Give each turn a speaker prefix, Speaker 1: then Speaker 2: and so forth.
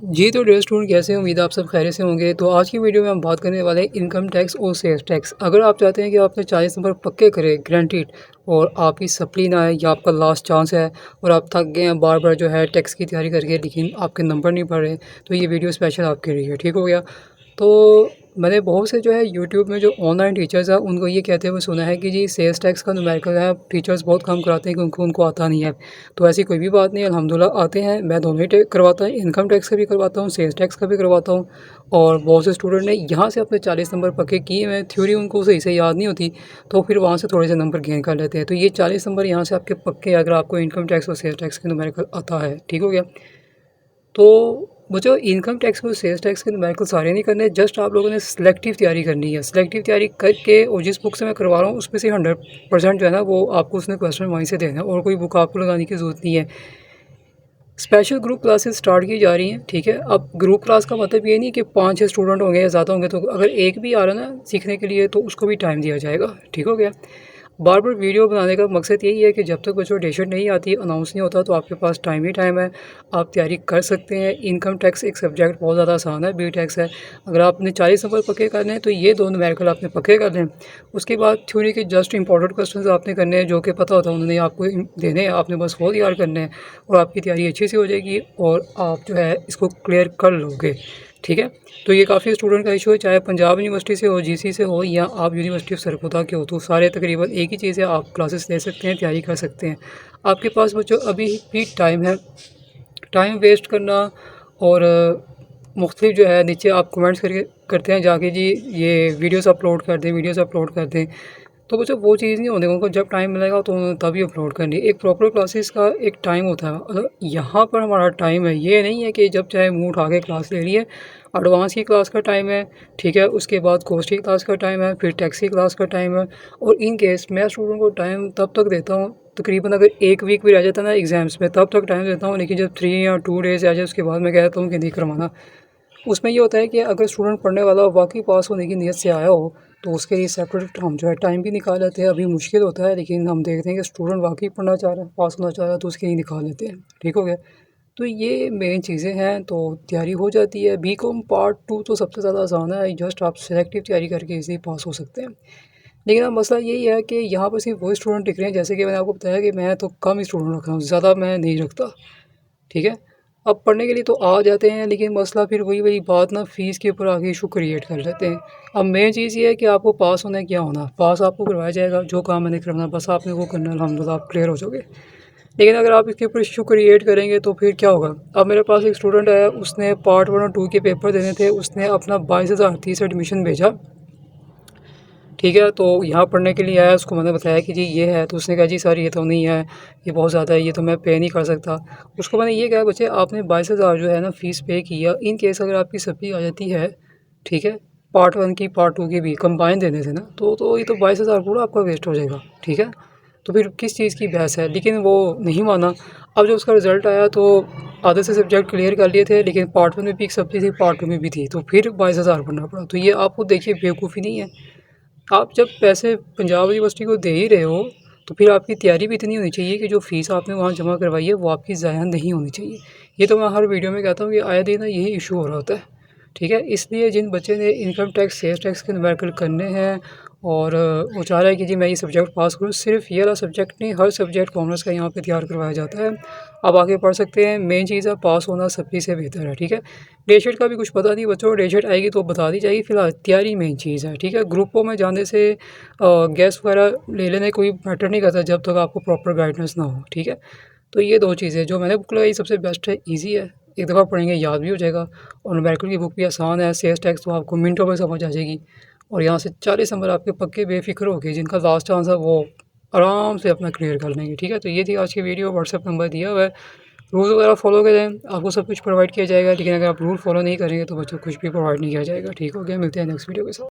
Speaker 1: जी तो dear student कैसे हैं? उम्मीद है आप सब खैरियत से होंगे। तो आज की वीडियो में हम बात करने वाले हैं इनकम टैक्स और सेल्स टैक्स। अगर आप चाहते हैं कि आपने 40 नंबर पक्के करें गारंटीड और आपकी सप्ली ना आए या आपका लास्ट चांस है और आप थक गए हैं बार बार जो है टैक्स की तैयारी करके लेकिन आपके नंबर नहीं बढ़ रहे, तो ये वीडियो स्पेशल आपके लिए है। ठीक हो गया। तो मैंने बहुत से जो है यूट्यूब में जो ऑनलाइन टीचर्स हैं उनको ये कहते हुए सुना है कि जी सेल्स टैक्स का न्यूमेरिकल है टीचर्स बहुत कम कराते हैं क्योंकि उनको आता नहीं है। तो ऐसी कोई भी बात नहीं है, अल्हम्दुलिल्लाह आते हैं। मैं दोनों ही करवाता हूँ, इनकम टैक्स का भी करवाता हूँ, सेल्स टैक्स का भी करवाता हूँ। और बहुत से स्टूडेंट ने यहाँ से अपने 40 नंबर पक्के किए हैं, थ्योरी उनको सही से याद नहीं होती तो फिर वहाँ से थोड़े से नंबर गेन कर लेते हैं। तो ये 40 नंबर यहाँ से आपके पक्के अगर आपको इनकम टैक्स और सेल्स टैक्स के न्यूमेरिकल आता है। ठीक हो गया। तो वो जो इनकम टैक्स और सेल्स टैक्स के न्यूमेरिकल सारे नहीं करने, जस्ट आप लोगों ने सिलेक्टिव तैयारी करनी है। सिलेक्टिव तैयारी करके और जिस बुक से मैं करवा रहा हूँ उसमें से 100% जो है ना वो आपको उसने क्वेश्चन वहीं से देना है और कोई बुक आपको लगाने की ज़रूरत नहीं है। स्पेशल ग्रुप क्लासेस स्टार्ट की जा रही हैं। ठीक है, अब ग्रुप क्लास का मतलब ये नहीं कि 5-6 स्टूडेंट होंगे या ज़्यादा होंगे, तो अगर एक भी आ रहा है ना सीखने के लिए तो उसको भी टाइम दिया जाएगा। ठीक हो गया। बार बार वीडियो बनाने का मकसद यही है कि जब तक बच्चों डेट शीट नहीं आती, अनाउंस नहीं होता, तो आपके पास टाइम ही टाइम है, आप तैयारी कर सकते हैं। इनकम टैक्स एक सब्जेक्ट बहुत ज़्यादा आसान है, बी टैक्स है। अगर आपने 40 नंबर पक्के करने हैं तो ये दो न्यूमेरिकल आपने पक्के कर लें। उसके बाद थ्योरी के जस्ट इंपॉर्टेंट क्वेश्चन आपने करने हैं जो कि पता होता है उन्होंने आपको देने हैं, आपने बस वो तैयार करने हैं और आपकी तैयारी अच्छी सी हो जाएगी और आप जो है इसको क्लियर कर लोगे। ठीक है। तो ये काफ़ी स्टूडेंट का इशू है, चाहे पंजाब यूनिवर्सिटी से हो, जीसी से हो या आप यूनिवर्सिटी ऑफ सरगोधा के हो, तो सारे तकरीबन एक ही चीज़ है, आप क्लासेस ले सकते हैं, तैयारी कर सकते हैं। आपके पास बच्चों अभी भी टाइम है। टाइम वेस्ट करना और मुख्तलिफ जो है नीचे आप कमेंट्स करके करते हैं जाके जी ये वीडियोस अपलोड कर दें, वीडियोस अपलोड कर दें, तो बच्चों वो चीज़ नहीं होती। उनको जब टाइम मिलेगा तो उन्होंने तभी अपलोड करनी है। एक प्रॉपर क्लासेस का एक टाइम होता है। अगर यहाँ पर हमारा टाइम है, ये नहीं है कि जब चाहे मुँह उठा के क्लास ले रही है। एडवांस की क्लास का टाइम है, ठीक है, उसके बाद कोर्स की क्लास का टाइम है, फिर टैक्स की क्लास का टाइम है। और इन केस मैं स्टूडेंट को टाइम तब तक देता हूँ, तकरीबन अगर एक वीक भी रह जाता है ना एग्ज़ाम्स में, तब तक टाइम देता हूँ। लेकिन जब 3 या 2 डेज़ आ जाए उसके बाद मैं कहता हूँ कि नहीं करवाना। उसमें ये होता है कि अगर स्टूडेंट पढ़ने वाला वाकई पास होने की नीयत से आया हो तो उसके लिए सेपरेट हम जो है टाइम भी निकाल लेते हैं। अभी मुश्किल होता है लेकिन हम देखते हैं कि स्टूडेंट वाकई पढ़ना चाह रहा है, पास होना चाह रहा है, तो उसके लिए निकाल लेते हैं। ठीक हो गया। तो ये मेन चीज़ें हैं, तो तैयारी हो जाती है। बीकॉम पार्ट 2 तो सबसे ज़्यादा आसान है, जस्ट आप सेलेक्टिव तैयारी करके इसी पास हो सकते हैं। लेकिन अब मसला यही है कि यहाँ पर सिर्फ वही स्टूडेंट टिक रहे हैं, जैसे कि मैंने आपको बताया कि मैं तो कम ही स्टूडेंट रख रहा हूँ, ज़्यादा मैं नहीं रखता। ठीक है। अब पढ़ने के लिए तो आ जाते हैं लेकिन मसला फिर वही वही बात ना, फ़ीस के ऊपर आके इशू क्रिएट कर लेते हैं। अब मेन चीज़ ये है कि आपको पास होना है, क्या होना, पास आपको करवाया जाएगा। जो काम मैंने करना बस आपने वो करना है, अल्हम्दुलिल्लाह आप क्लियर हो जाओगे। लेकिन अगर आप इसके ऊपर इशू क्रिएट करेंगे तो फिर क्या होगा। अब मेरे पास एक स्टूडेंट है, उसने पार्ट 1 और 2 के पेपर देने थे, उसने अपना 22,030 एडमिशन भेजा। ठीक है, तो यहाँ पढ़ने के लिए आया, उसको मैंने बताया कि जी ये है, तो उसने कहा जी सर ये तो नहीं है, ये बहुत ज़्यादा है, ये तो मैं पे नहीं कर सकता। उसको मैंने ये कहा बच्चे आपने 22,000 जो है ना फ़ीस पे किया, इन केस अगर आपकी सप्ली आ जाती है, ठीक है, पार्ट 1 की पार्ट 2 की भी कंबाइन देने थे ना, तो ये तो 22,000 पूरा आपका वेस्ट हो जाएगा। ठीक है, तो फिर किस चीज़ की बहस है। लेकिन वो नहीं माना। अब जब उसका रिज़ल्ट आया तो आधे से सब्जेक्ट क्लियर कर लिए थे लेकिन पार्ट 1 में भी एक सप्ली थी, पार्ट 2 में भी थी, तो फिर 22,000 भरना पड़ा। तो ये आपको देखिए बेवकूफ़ी नहीं है। आप जब पैसे पंजाब यूनिवर्सिटी को दे ही रहे हो तो फिर आपकी तैयारी भी इतनी होनी चाहिए कि जो फ़ीस आपने वहाँ जमा करवाई है वो आपकी ज़ाया नहीं होनी चाहिए। ये तो मैं हर वीडियो में कहता हूँ कि आए दिन ना यही इशू हो रहा होता है। ठीक है, इसलिए जिन बच्चे ने इनकम टैक्स, सेल्स टैक्स के न्यूमेरिकल करने हैं और वो चाह रहा है कि जी मैं ये सब्जेक्ट पास करूँ, सिर्फ ये वाला सब्जेक्ट नहीं, हर सब्जेक्ट कॉमर्स का यहाँ पे तैयार करवाया जाता है। आप आगे पढ़ सकते हैं। मेन चीज़ है पास होना सभी से बेहतर है। ठीक है, डेट शीट का भी कुछ पता नहीं बच्चों, डेट शीट आएगी तो बता दी जाएगी, फिलहाल तैयारी मेन चीज़ है। ठीक है, ग्रुपों में जाने से गैस वगैरह ले लेने कोई मैटर नहीं करता जब तक आपको प्रॉपर गाइडेंस ना हो। ठीक है, तो ये दो चीज़ें जो मैंने बुक लगाई सबसे बेस्ट है, ईजी है, एक दफ़ा पढ़ेंगे याद भी हो जाएगा। और न्यूमेरिकल की बुक भी आसान है, सेल्स टैक्स तो आपको मिनटों में समझ आ जाएगी। और यहाँ से 40 नंबर आपके पक्के बेफिक्र हो गए, जिनका लास्ट चांस है वो आराम से अपना क्लियर कर लेंगे। ठीक है, तो ये थी आज की वीडियो। व्हाट्सएप नंबर दिया हुआ है, रूल वगैरह फॉलो करें, आपको सब कुछ प्रोवाइड किया जाएगा। लेकिन अगर आप रूल फॉलो नहीं करेंगे तो बच्चों कुछ भी प्रोवाइड नहीं किया जाएगा। ठीक हो गया, मिलते हैं नेक्स्ट वीडियो के साथ।